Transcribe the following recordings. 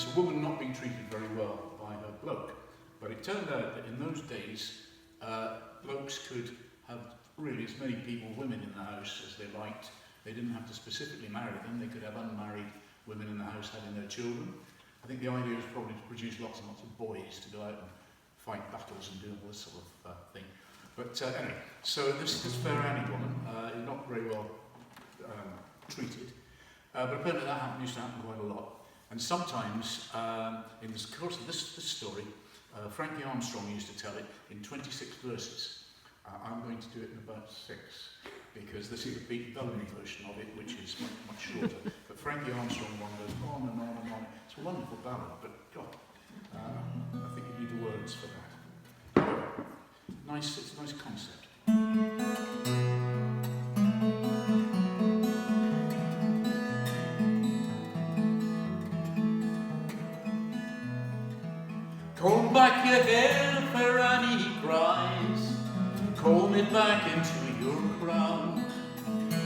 it's a woman not being treated very well by her bloke. But it turned out that in those days, blokes could have really as many people, women in the house as they liked. They didn't have to specifically marry them. They could have unmarried women in the house having their children. I think the idea was probably to produce lots and lots of boys to go out and fight battles and do all this sort of thing. But anyway, so this Fair Annie woman is not very well treated, but apparently that used to happen quite a lot. And sometimes, in the course of this story, Frankie Armstrong used to tell it in 26 verses. I'm going to do it in about 6, because this is the Pete Bellamy version of it, which is much shorter. But Frankie Armstrong one goes on and on and on. It's a wonderful ballad, but God, I think you need the words for that. However, it's a nice concept. Comb back your hair, Fair Annie, he cries. Comb it back into your crown,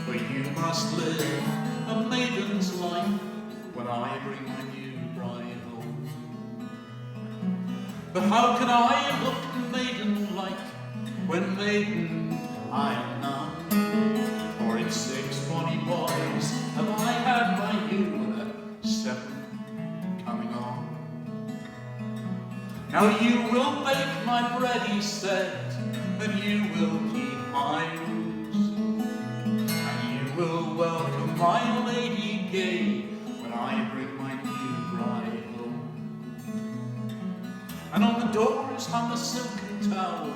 for you must live a maiden's life when I bring my new bride home. But how can I look maiden-like when maiden I am none? For in 6 bonny boys have I had by you, and a 7th coming on. Now you will bake my bread, he said, and you will keep my rules, and you will welcome my lady gay when I bring my new bride home. And on the doors hung a silken towel,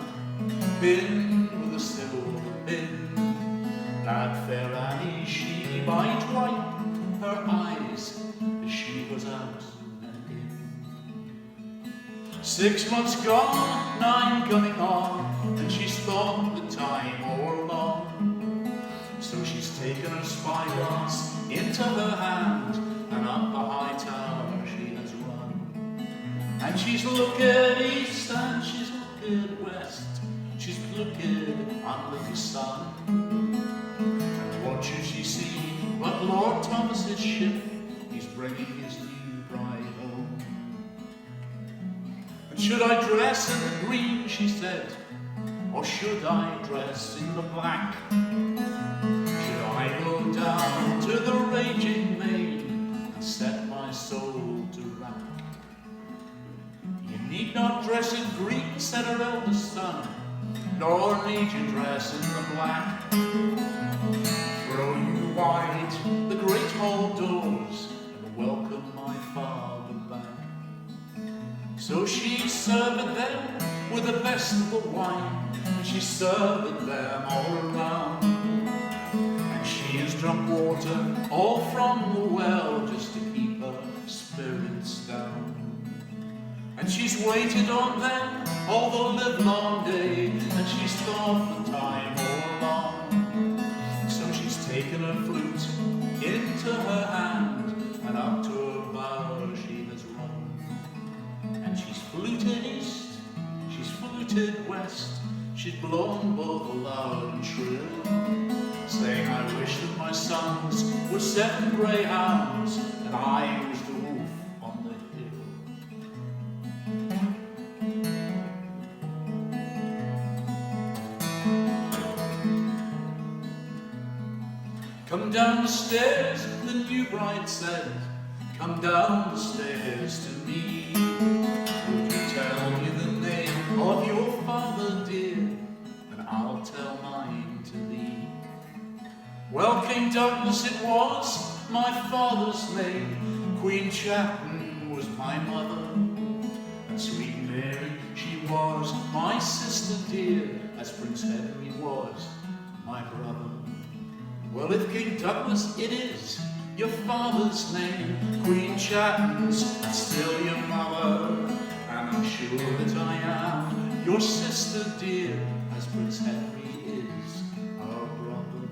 pinned with a silver pin, that Fair Annie she might wipe her eyes as she was out and in. 6 months gone, 9 coming on, and she's thought the time o'er long. So she's taken her spyglass into her hand, and up the high tower she has run. And she's looking east and she's looking west, she's looking under the sun. And what should she see but Lord Thomas's ship? He's bringing his new bride home. And should I dress in the green, she said, or should I dress in the black? Should I go down to the raging main and set my soul to rack? You need not dress in green, said her eldest son, nor need you dress in the black. Throw you wide the great hall doors and welcome my father back. So she served them with the best of the wine, and she served them all around. And she has drunk water all from the well just to keep her spirits down. And she's waited on them all the livelong day, and she's thought the time all along. So she's taken her flute into her hand, and up to her bower she has run. And she's fluted east, she's fluted west, she's blown both loud and shrill, saying, I wish that my sons were 7 greyhounds, and I was the wolf on the hill. Come down the stairs, the new bride said, come down the stairs to me. Would you tell me the name of your father, dear, and I'll tell mine to thee. Well, King Douglas it was my father's name, Queen Chapman was my mother, and sweet Mary she was my sister dear, as Prince Henry was my brother. Well, if King Douglas it is your father's name, Queen Chapman's still your mother, and I'm sure that I am your sister dear, as Prince Henry is our brother.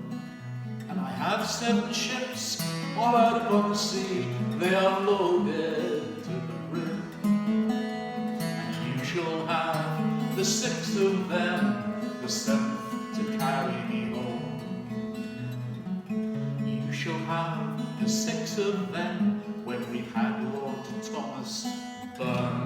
And I have 7 ships all out upon the sea, they are loaded to the brim, and you shall have the 6 of them, the 7th to carry me home. You shall have the 6 of them when we had Lord Thomas Burn.